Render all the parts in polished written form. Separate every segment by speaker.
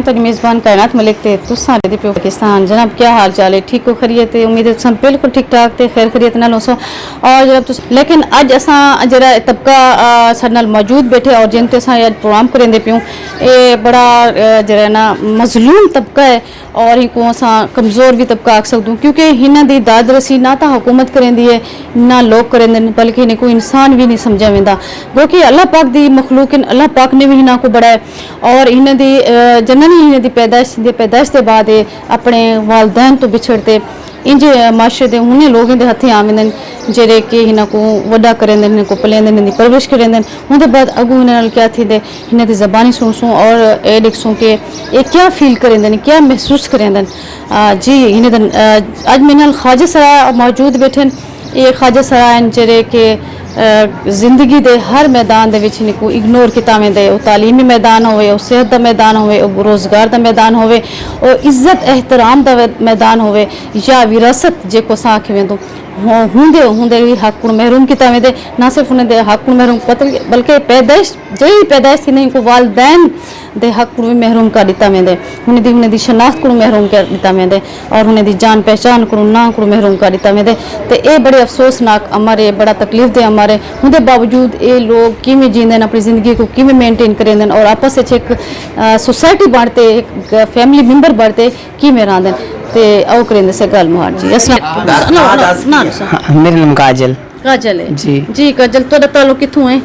Speaker 1: तो मेज़बान कायनात मलिक थे तुसा दे पे पाकिस्तान जनाब क्या हाल चाल है ठीक हो खरीत उम्मीद है सब बिल्कुल ठीक ठाक थे खैर खरीत नाल हो और जनाब लेकिन अज असा जरा तबका साडे नाल मौजूद बैठे और जिन ते असा अज प्रोग्राम करेंदे पियूं ये बड़ा जरा ना मजलूम तबका है और इनको असा कमज़ोर भी तबका आख सकूँ क्योंकि हिना दी दाद रसी ना तो हुकूमत करेंदी है ना लोग करेंदे बल्कि इन्हें कोई इंसान भी नहीं समझा वेंदा गो कि अल्लाह पाक दी मखलूक अल्लाह पाक ने भी हिना को बढ़ाया और इन्हें दी जननी इन्हें दी पैदाइश के बाद अपने वालदैन तो बिछड़ते इंज माशरे के उन्हें लोगों के हथे आवेंदन जेरे कि इन्हों को वड्डा करेंदे इन्हें को पलेंदे इन्हें परवरिश करेंदे उनके बाद अगू इन्हें क्या थी दे इन्हें दी ज़बानी सुनसूँ और ये लिखसूँ कि ये क्या फील करेंदे क्या महसूस करेंदे जी इन्हें अज मेरे नाल ख्वाजा सरा मौजूद बैठे ये ख्वाजा सरा जेरे कि जिंदगी दे हर मैदान दे विच इनको इग्नोर किता वेंदे ओ तालीमी मैदान होवे ओ सेहत दा मैदान होवे ओ रोजगार दा मैदान होवे ओ इज्जत एहतराम दा मैदान होवे या विरासत जेको सा आखे वेंदो होंदे भी हक को महरूम किता वेंदे ना सिर्फ उन्हें दे हक को महरूम बल्कि पैदाइश जही पैदाइश थी नहीं को वालदैन दे हक को भी महरूम कर दिता वेंदे उन्हें दी शनाख्त को महरूम कर दिता वेंदे और उन्हें दी जान पहचान को ना को महरूम कर दिता वेंदे ते ये बड़े अफसोसनाक अमर है बड़ा तकलीफ दे अमर है उनके बावजूद ये लोग किमें जींदे अपनी ज़िंदगी को किमें मेनटेन करेंदे और आपस में एक सोसाइटी बढ़ते एक फैमिली मेंबर बढ़ते किमें रहंदे ते आओ करेंदे से गल मुहार जी
Speaker 2: मेरा नाम काजल
Speaker 1: है
Speaker 2: जी
Speaker 1: काजल तोड़ा ताल्लुक किथों है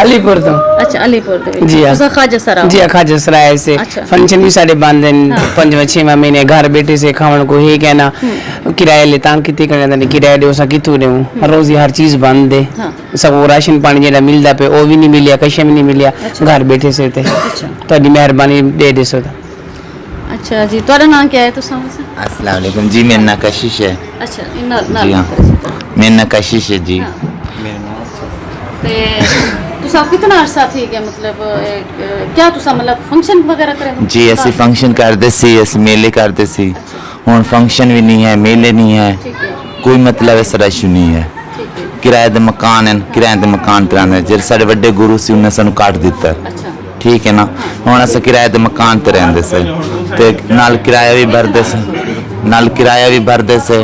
Speaker 2: अलीपुर तो
Speaker 1: अच्छा अलीपुर दे
Speaker 2: जी
Speaker 1: तुसा ख्वाजा सरा
Speaker 2: जी ख्वाजा सरा ऐसे
Speaker 1: अच्छा।
Speaker 2: फंक्शन भी सारे बंद हैं 5-6 महीने घर बैठे से खावन को ही कहना किराया ले तांग कितने करने दे किराया दे उसा कितु दे हर रोज हर चीज बंद है सब राशन पानी जेड़ा मिलदा पे ओ भी नहीं मिलिया कशे भी नहीं मिलिया घर बैठे से थे तोड़ी मेहरबानी दे देसो
Speaker 1: अच्छा जी तोड़ा नाम क्या है तुसा
Speaker 3: अस्सलाम वालेकुम जी मेरा नाम कशिश है
Speaker 1: अच्छा इन्ना ना
Speaker 3: जी हाँ मेरा नाम कशिश है जी
Speaker 1: ते तुसा कितना अरसा थी गया मतलब क्या तुसा मतलब फंक्शन वगैरह करे
Speaker 3: जी ऐसे फंक्शन करते सी ऐसे मेले करते सी हुन फंक्शन भी नहीं है मेले नहीं है कोई मतलब ऐसा रश नहीं है किराए दे मकान हैं किराए दे मकान तराने जे साडे वड्डे गुरु सी उन्हें सानू काट दिता ठीक है ना हुन अस किराए दे मकान ते रहंदे से ते नाल किराया भी भरदे से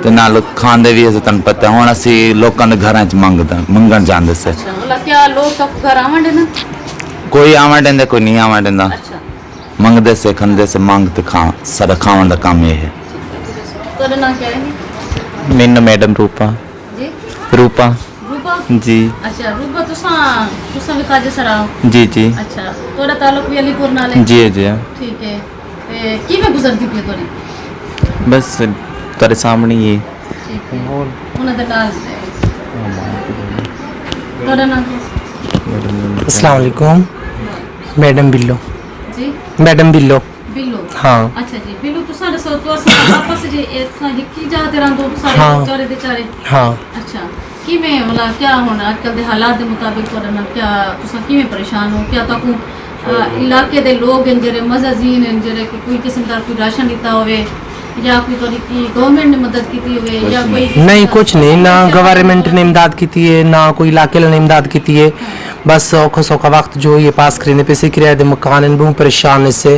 Speaker 3: ते नाल खांदे भी अस तन पता हुन असी लोकां दे घरां च मंगण जांदे से
Speaker 1: मतलब क्या लोग तो घर आवन देना
Speaker 3: कोई आवन देंदा कोई नहीं आवन देंदा मंगदे से खंदे से मांग ते खा सारा खावन दा काम ये है
Speaker 1: तोड़ा नाम क्या है
Speaker 3: मेरा मैडम रूपा
Speaker 1: जी
Speaker 3: रूपा जी
Speaker 1: अच्छा रूपा तुसा भी ख्वाजा सरा
Speaker 3: जी जी
Speaker 1: अच्छा तोड़ा ताल्लुक भी अलीपुर नाल है
Speaker 3: जी जी
Speaker 1: ठीक है ते किवें गुजरदी पई तोड़ी
Speaker 3: बस तेरे सामने ही
Speaker 1: ठीक है उन्हें दा नाल तोड़ा नाम
Speaker 4: अस्सलाम वालेकुम मैडम बिल्लो
Speaker 1: जी
Speaker 4: मैडम बिल्लो
Speaker 1: बिल्लो
Speaker 4: हाँ
Speaker 1: अच्छा जी बिल्लो तो साडे सो तो अस आपस जे एक हिक्की जाते रहंदो सारे
Speaker 4: हाँ।
Speaker 1: चारे दे चारे
Speaker 4: हाँ
Speaker 1: अच्छा किवें मतलब क्या होना आजकल दे हालात दे मुताबिक तोड़ा नाल क्या तुसा किवें परेशान हो क्या ताकू इलाके दे लोग हैं जेरे मज़ाजीन हैं जेरे कोई किस्म दा कोई राशन दिता होवे या कोई तोड़ी की गवर्नमेंट ने मदद की हुए या कोई
Speaker 4: नहीं कुछ नहीं ना गवर्नमेंट ने इमदाद की है ना कोई इलाके ने इमदाद की है बस औखा सौखा वक्त जो ये पास करेंगे पैसे किराए दे मकान बहुत परेशान इससे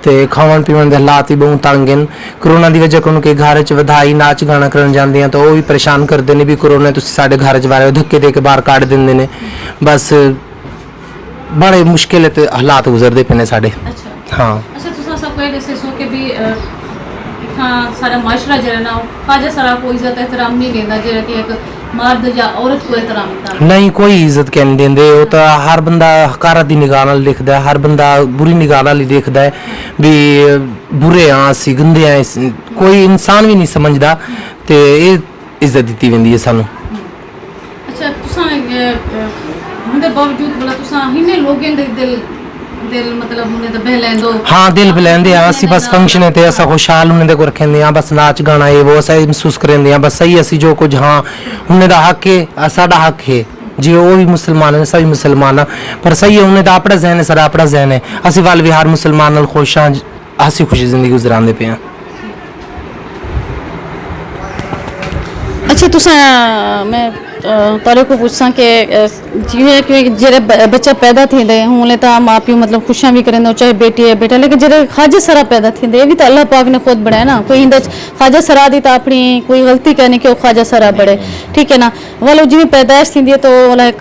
Speaker 4: ते खावन पीवन दे हालात ही बहुत तंग हैं कोरोना की वजह उनके घर च वधाई नाच गाना करन जाते हैं तो वो भी परेशान करते हैं भी कोरोना तुसीं साडे घर च बारे धक्के दे के बाहर काट देंदे ने बस बड़े मुश्किल हालात गुजरते पे ने साडे हाँ
Speaker 1: अच्छा तुसा सब कोई ऐसे सो के भी हाँ सारा माशरा जरा ना ख्वाजा सरा को इज्जत एहतराम नहीं लेंदा जेरा कि एक मर्द या औरत को एहतराम देता
Speaker 4: नहीं कोई इज्जत कहने देंदे वो तो हर बंदा हकारा दी निगाह नाल देखदा है हर बंदा बुरी निगाह नाल ही देखदा है भी बुरे हाँ सी गंदे हैं कोई इंसान भी नहीं समझदा ते ये इज्जत दी वेंदी है सानू
Speaker 1: अच्छा तुसा उनके बावजूद बोला तुसा हिने लोगों दे दिल मतलब उन्हें तो बहलेंदो
Speaker 4: हाँ दिल बहलेंदे हैं असी बस फंक्शन है ते असा खुशहाल उन्हें दे को रखेंदे हैं बस नाच गाना ये वो असा महसूस करेंदे हैं बस सही असी जो कुछ हाँ उन्हें दा हक है साडा हक है जी वो भी मुसलमान है सभी मुसलमान पर सही है उन्हें दा अपना जहन है सारा अपना जहन है असी वाल भी हर मुसलमान नाल खुश हाँ हसी खुशी जिंदगी गुजरांदे पे हैं
Speaker 1: अच्छा तुसा मैं ਤੁਹਾਡੇ को ਪੁੱਛਾਂ ਕਿ ਜਿਵੇਂ ਕਿ ਜਿਹੜੇ ਬੱਚਾ ਪੈਦਾ ਥੀਂਦੇ ਹੁਣ ਤਾਂ ਮਾਂ ਪਿਓ मतलब खुशियां भी करेंदे चाहे बेटी है बेटा लेकिन ਜਿਹੜੇ ਖਾਜਾ ਸਰਾ ਪੈਦਾ ਥੀਂਦੇ ਇਹ ਵੀ ਤਾਂ ਅੱਲਾਹ ਪਾਕ ਨੇ ਖੁਦ ਬਣਾਇਆ ਨਾ ਕੋਈ ਇਹਦੇ ਖਾਜਾ ਸਰਾ ਦੀ ਤਾਂ ਆਪਣੀ ਕੋਈ ਗਲਤੀ ਕਰਨੀ ਕਿ ਉਹ ਖਾਜਾ ਸਰਾ ਬੜੇ ठीक है ना वालो जिवें पैदाइश थींदी है तो वाला एक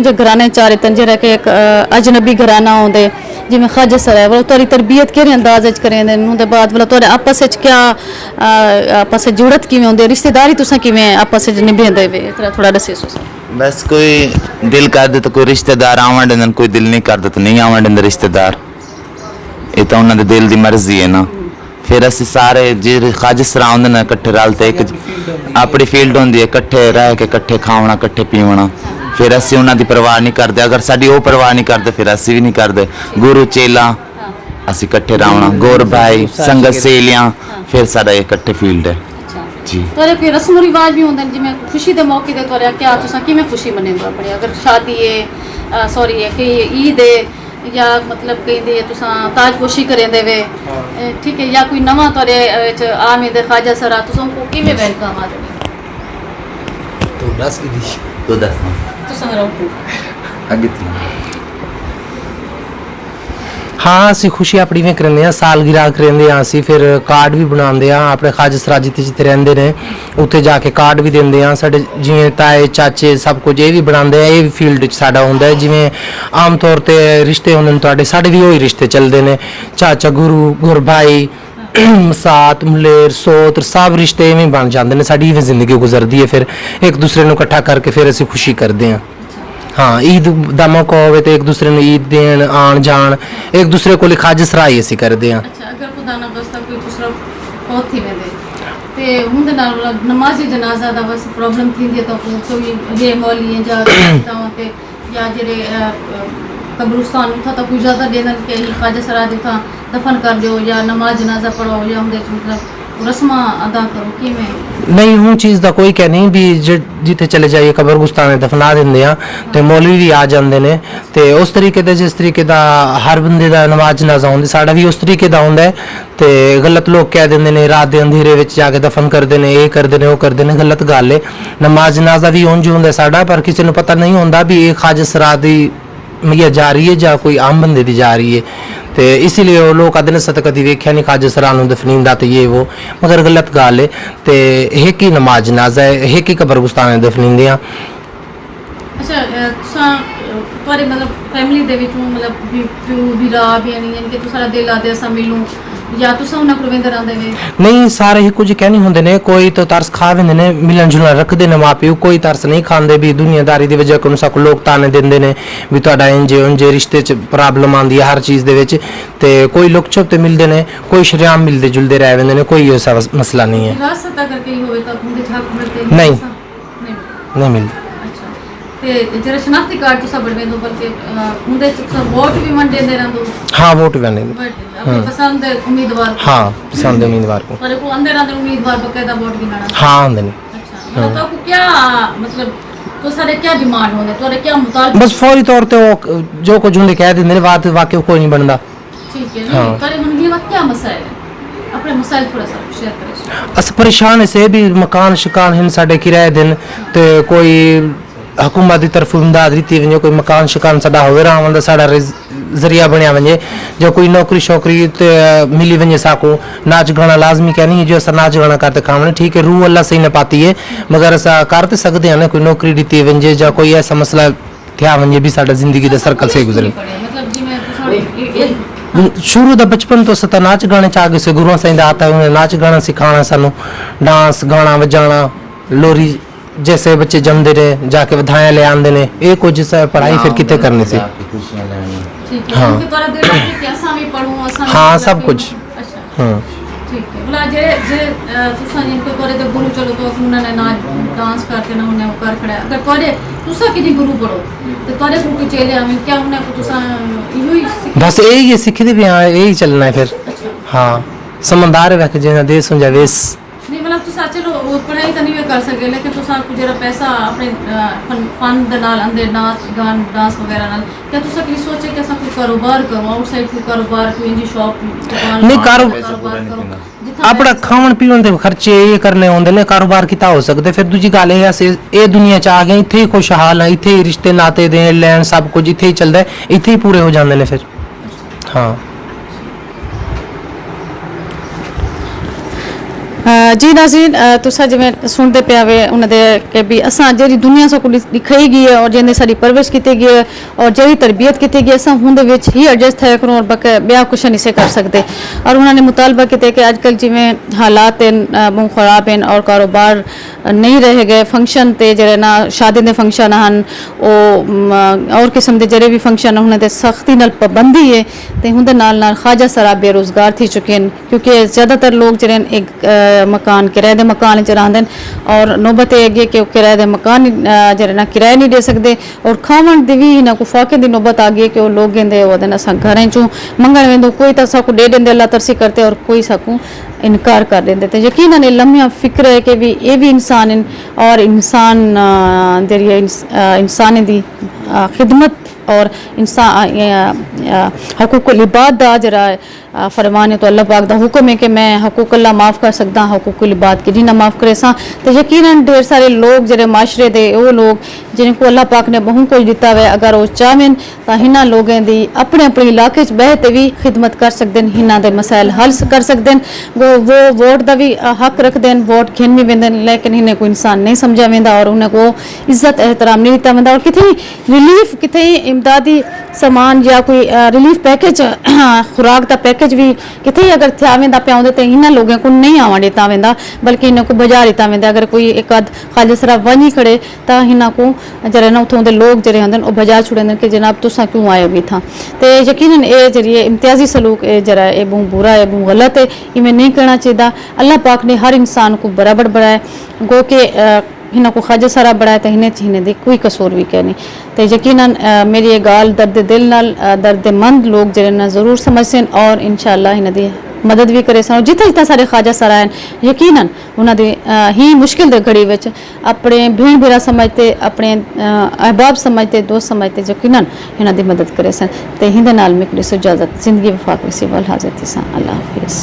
Speaker 1: जो घराने चारे तंजे रह के एक अजनबी घराना होंदे जिवें खाजा सरा है वालो तोरी तरबियत केरे अंदाज च करेंदे उनदे बाद वाला तोरे आपस च क्या आपस च जुड़त किवें होंदे रिश्तेदारी तुसां किवें आपस च निभांदे वे थोड़ा दस्सो
Speaker 3: बस कोई दिल कर दे तो कोई रिश्तेदार आवन देंदे कोई दिल नहीं करदा तो नहीं आवन देंदे रिश्तेदार ये तो उन्हां दे दिल दी मर्जी है ना फिर ਅਸੀਂ ਸਾਰੇ ਜਿਹੜੇ ਖਾਜਸਰਾ ਹੁੰਦੇ ਨੇ ਇਕੱਠੇ ਰਲ ਤੇ ਇੱਕ ਆਪਣੀ ਫੀਲਡ ਹੁੰਦੀ ਹੈ ਇਕੱਠੇ ਰਹਿ ਕੇ ਇਕੱਠੇ ਖਾਣਾ ਇਕੱਠੇ ਪੀਣਾ ਫਿਰ ਅਸੀਂ ਉਹਨਾਂ ਦੀ ਪਰਵਾਹ ਨਹੀਂ ਕਰਦੇ ਅਗਰ ਸਾਡੀ ਉਹ ਪਰਵਾਹ ਨਹੀਂ ਕਰਦੇ ਫਿਰ ਅਸੀਂ ਵੀ ਨਹੀਂ ਕਰਦੇ ਗੁਰੂ ਚੇਲਾ ਅਸੀਂ ਇਕੱਠੇ ਰਹਿਣਾ ਗੌਰ ਭਾਈ ਸੰਗਤ ਸਹੇਲੀਆਂ ਫਿਰ ਸਾਡਾ ਇਕੱਠੇ ਫੀਲਡ ਹੈ ਜੀ
Speaker 1: ਤੁਹਾਡੇ ਕੋਈ ਰਸਮ ਰਿਵਾਜ ਵੀ ਹੁੰਦੇ ਨੇ ਜਿਵੇਂ ਖੁਸ਼ੀ ਦੇ ਮੌਕੇ ਤੇ ਤੁਹਾਡੇ ਕਿਆ ਤੁਸੀਂ ਕਿਵੇਂ ਖੁਸ਼ੀ ਮਨਾਉਂਦੇ ਹੋ ਆਪਣੀ ਅਗਰ ਸ਼ਾਦੀ ਹੈ ਸੌਰੀ ਹੈ ਕਿ ਈਦ ਹੈ या मतलब कहते तुसां ताजपोशी करेंदे वे ठीक है या कोई नवा तोरे विच आमिद खाजा सरा तुसां को किवें वेलकम आदमी
Speaker 4: तो दस की दी
Speaker 3: तो दस
Speaker 1: तुसां रहो
Speaker 3: ਅੱਗੇ
Speaker 4: हाँ ਅਸੀਂ ਖੁਸ਼ੀ ਆਪਣੀ ਵੀ ਕਰਾਉਂਦੇ ਆ ਸਾਲਗਿਰਾ ਕਰਾਉਂਦੇ ਆ ਅਸੀਂ ਫਿਰ ਕਾਰਡ ਵੀ ਬਣਾਉਂਦੇ ਆ ਆਪਣੇ ਖਾਜਸਰਾ ਜਿੱਥੇ ਰਹਿੰਦੇ ਨੇ ਉੱਥੇ ਜਾ ਕੇ ਕਾਰਡ ਵੀ ਦਿੰਦੇ ਆ ਸਾਡੇ ਜਿਵੇਂ ਤਾਏ ਚਾਚੇ ਸਭ ਕੁਝ ਇਹ ਵੀ ਬਣਾਉਂਦੇ ਆ ਇਹ ਵੀ ਫੀਲਡ ਵਿੱਚ ਸਾਡਾ ਹੁੰਦਾ ਹੈ ਜਿਵੇਂ ਆਮ ਤੌਰ ਤੇ ਰਿਸ਼ਤੇ ਹੁੰਦੇ ਨੇ ਤੁਹਾਡੇ ਸਾਡੇ ਵੀ ਉਹੀ ਰਿਸ਼ਤੇ ਚੱਲਦੇ ਨੇ ਚਾਚਾ ਗੁਰੂ ਗੁਰ ਭਾਈ ਸਾਤ ਮੁਲੇਰ ਸੋਤਰ ਸਭ ਰਿਸ਼ਤੇ ਇਵੇਂ ਬਣ ਜਾਂਦੇ ਨੇ ਸਾਡੀ ਵੀ ਜ਼ਿੰਦਗੀ ਗੁਜ਼ਰਦੀ ਹੈ ਫਿਰ ਇੱਕ ਦੂਸਰੇ ਨੂੰ ਇਕੱਠਾ ਕਰਕੇ ਫਿਰ ਅਸੀਂ ਖੁਸ਼ੀ ਕਰਦੇ ਆ हाँ ईद का मौका हो तो एक दूसरे ने ईद देन आन जान एक दूसरे को खाजसरा ही ਅਸੀਂ ਕਰਦੇ ਆ
Speaker 1: अच्छा अगर खुदा ना बसता कोई दूसरा बहुत थी वेंदे ते हुंदे नाल नमाज़ी जनाजा दा बस प्रॉब्लम थींदी तो कोई ये मौली जा तां ते या जेरे कब्रिस्तान उठा तो कोई ज्यादा देन के खाजसरा दे था दफन कर दियो या नमाज जनाजा पढ़ो या हुंदे मतलब रस्मा अदा करो किवें
Speaker 4: नहीं हूँ चीज़ का कोई कह नहीं भी जिथे चले जाइए कब्रगुस्तान दफना देंगे आ तो मौलवी भी आ जाते हैं तो उस तरीके का जिस तरीके का हर बंदे का नमाज जनाजा होंगे साड़ा भी उस तरीके का होंगे तो गलत लोग कह देंगे ने रात के अंधेरे में जाके दफन करते हैं ये करते हैं वो करते हैं गलत गल है नमाज जनाजा भी उंज होंगे साड़ा पर किसी को पता नहीं होंगे भी ये खाजसरा दी मिया जा रही है या कोई आम बंदे की जा रही है तो इसीलिए वो लोग कहते हैं सत कभी वेख्या नहीं खाजसरा दफनींदा तो ये वो मगर गलत गल है तो एक ही नमाज जनाजा है एक ही कब्रगुस्तान दफनींदे आ
Speaker 1: अच्छा तुसां ਤੁਹਾਡੇ मतलब फैमिली दे विचों मतलब प्यो भीरा भी नहीं यानी कि तुसां दिल आदे असां मिलूं या तुसां उन्हां कोल वेंदे रहंदे वे
Speaker 4: नहीं सारे ही कुछ कहने होंदे ने कोई तो तरस खा वेंदे ने मिलन जुलन रखदे ने मां प्यो कोई तरस नहीं खांदे भी दुनियादारी दी वजह कोन सा को लोग ताने देंदे ने भी तुहाडा इंजे उंजे रिश्ते च प्रॉब्लम आंदी है हर चीज़ दे विच ते कोई लुक छुप ते मिलदे ने कोई शरियाम मिलदे जुलदे रह वेंदे ने कोई ऐसा मसला नहीं है
Speaker 1: विरासत अगर कहीं होवे तो उनके हक मिलते
Speaker 4: नहीं।
Speaker 1: नहीं
Speaker 4: मिलदा
Speaker 1: ते जेरा शनाख्ती कार्ड तुसां बनवेंदो बल्कि उंदे च वोट भी वंडेंदे रहंदो
Speaker 4: हाँ वोट वेंदे
Speaker 1: अपनी पसंद दे उम्मीदवार
Speaker 4: हाँ पसंद उम्मीदवार को
Speaker 1: पर को अंदर अंदर उम्मीदवार बकायदा वोट गिनाना
Speaker 4: हाँ होंदे ने
Speaker 1: अच्छा मतलब तो आपको क्या मतलब तो सारे क्या डिमांड होंदे तोरे क्या मुतालबा
Speaker 4: बस फौरी तौर पे वो जो कुछ उन्हें कह देंदे ने बात वाकई कोई नहीं बनदा
Speaker 1: ठीक है
Speaker 4: हाँ।
Speaker 1: तोरे हुन ये वक्त क्या मसाइल है अपने मसाइल थोड़ा सा शेयर करें
Speaker 4: अस परेशान से भी मकान शिकान हैं साढ़े किराए दिन तो कोई हुकूमत की तरफ इमदाद दी वजे कोई मकान शिकान साडा होवे रहण दा साडा जरिया बनया वजे जो कोई नौकरी शौकरी ते मिली वजे साको नाच गाना लाजमी क्या नहीं जो अस नाच गाना करते खावने ठीक है रूह अल्लाह सही न पाती है मगर अस करते सकते हैं कोई नौकरी दी वजे या कोई ऐसा मसला थिया वजे भी साडा जिंदगी दा सर्कल सही गुजरे
Speaker 1: मतलब जिवें तुसां
Speaker 4: शुरू दा बचपन तो सता नाच गाने च आगे से गुरुआ साईं दा आता है उन्हें नाच गाना सिखाना सानू डांस गाना बजाना लोरी जैसे बच्चे जमदे रहे जाके बधाइयां ले आंदे ने ये कुछ पढ़ाई फिर कितने करने से
Speaker 1: ठीक है उनके तोरा दिल में कि असां भी पढ़ूं असां
Speaker 4: हाँ सब कुछ
Speaker 1: अच्छा ठीक है बोला जे जे तुसां जिनको तोरे ते गुरु चलो तो उन्होंने नाच डांस करते ना उन्हें कर खड़ा अगर तोरे तुसां किदी गुरु पढ़ो तो तोरे को चले हमें क्या उन्हें को तुसां इहो ही
Speaker 4: बस यही सीखते भी यही चलना है फिर हाँ समझदार है जिन्हें देश हो जावेस
Speaker 1: नहीं मतलब तुसां चलो चलो वो पढ़ाई तो नहीं कर सके लेकिन तुसा कुछ जरा पैसा अपने फन दे नाल अंदर नाच गान डांस वगैरह नाल क्या तुसा की सोचे कि असा कोई कारोबार करो आउटसाइड कोई कारोबार कोई इंजी शॉप
Speaker 4: नहीं,
Speaker 1: कारोबार करो
Speaker 4: अपना खावन पीवन के खर्चे ये करने होंगे ने कारोबार किता हो सकते फिर दूजी गल है अस ये दुनिया च आ गए इत्थे ही खुशहाल है इत्थे ही रिश्ते नाते देन लैन सब कुछ इत्थे ही चलदा है इत्थे ही पूरे हो जांदे ने फिर हाँ
Speaker 1: जी नाज़रीन तुसा जिवें सुनते पे वे उन्होंने कि भी असा जी दुनिया से दिखाई गई है और जिन्हें सारी परवरिश की गई है और जी तरबियत की गई असा उनके विच ही एडजस्ट है करूँ और बक ब्याह कुछ नहीं से कर सकते और उन्होंने मुतालबा किया कि अजकल जिमें हालात हैं बहुत खराब हैं और कारोबार नहीं रह गए फंक्शन ते जरे ना शादी के फंक्शन हैं और किस्म के जरे भी फंक्शन उन्होंने सख्ती नाल पाबंदी है तो उनके नाल ख्वाजा सरा बेरोजगार थी चुके हैं क्योंकि ज़्यादातर लोग जरे एक मकान किराए के मकान च रहिंदे और नौबत ये अगे कि किराए के मकान जरे ना किराए नहीं दे सकते और खावन की भी ना को फाके की नौबत आ गई कि वो लोग गेंदे असा घरें चूँ मंगण वेंदो कोई तो असा को दे देंदे अल्लाह तरसी करते और कोई साकू इनकार कर देंदे तो यकीनन लम्हा फिक्र है कि भी ये भी इंसान हैं और इंसान जरिए इंसान की खिदमत और इंसान हकूकुल इबाद दा जरा फरमान है तो अल्लाह पाक दा हुक्म है कि मैं हकूक अल्लाह माफ़ कर सकता हकूकुल इबाद की ना माफ़ करे सा तो यकीनन ढेर सारे लोग जरे माशरे दे वो लोग जिनको अल्लाह पाक ने बहुत कुछ दिता है अगर वो चाहें तो इन्होंने लोगों की अपने अपने इलाके बह के भी खिदमत कर सकते हैं इन्हों के मसाइल हल कर सकते हैं वो वोट का भी हक रखते हैं वोट खेन भी वेंदे लेकिन इन्हें कोई इंसान नहीं समझा वेंदा और उन्हें को इज्जत एहतराम नहीं दिता वेंदा और कितनी रिलीफ कितनी इमदादी सामान या कोई रिलीफ पैकेज खुराक का पैकेज भी कितने अगर थिया वेंदा पिया होंदे तो इन्होंने लोगों को नहीं आवन दिता वेंदा बल्कि इन्हें को बजा दिता वेंदा अगर कोई एक आध खाली सरा वही खड़े तो इन्हों को जरा ना उतों के लोग जरे होंदे वो बजा छुड़ेंदे कि जनाब तुसा क्यों आए भी था तो यकीनन ये जरिए इम्तियाजी सलूक ये जरा ये बहुत बुरा है बहुत गलत है इवें नहीं करना चाहिए अल्लाह पाक ने हर इंसान को बराबर बनाया गो के हिना को ख्वाजा सारा बढ़ाया तो हिने दी कोई कसूर भी कहनी तो यकीनन मेरी ये गाल दर्द दिल नाल दर्दमंद लोग जरे ना जरूर समझते और इंशाअल्लाह हिना दी मदद भी करे सन जिथे जिथे सारे ख्वाजा सारा हैं यकीनन उन्होंने ही मुश्किल दे घड़ी विच अपने भीड़ भीड़ा समझते अपने अहबाब समझते दोस्त समझते यकीनन इन्हों की मदद करे सन तो हिंदे नाल में इजाजत जिंदगी वफाक वसीवल हाजत सा अल्लाह हाफिज़।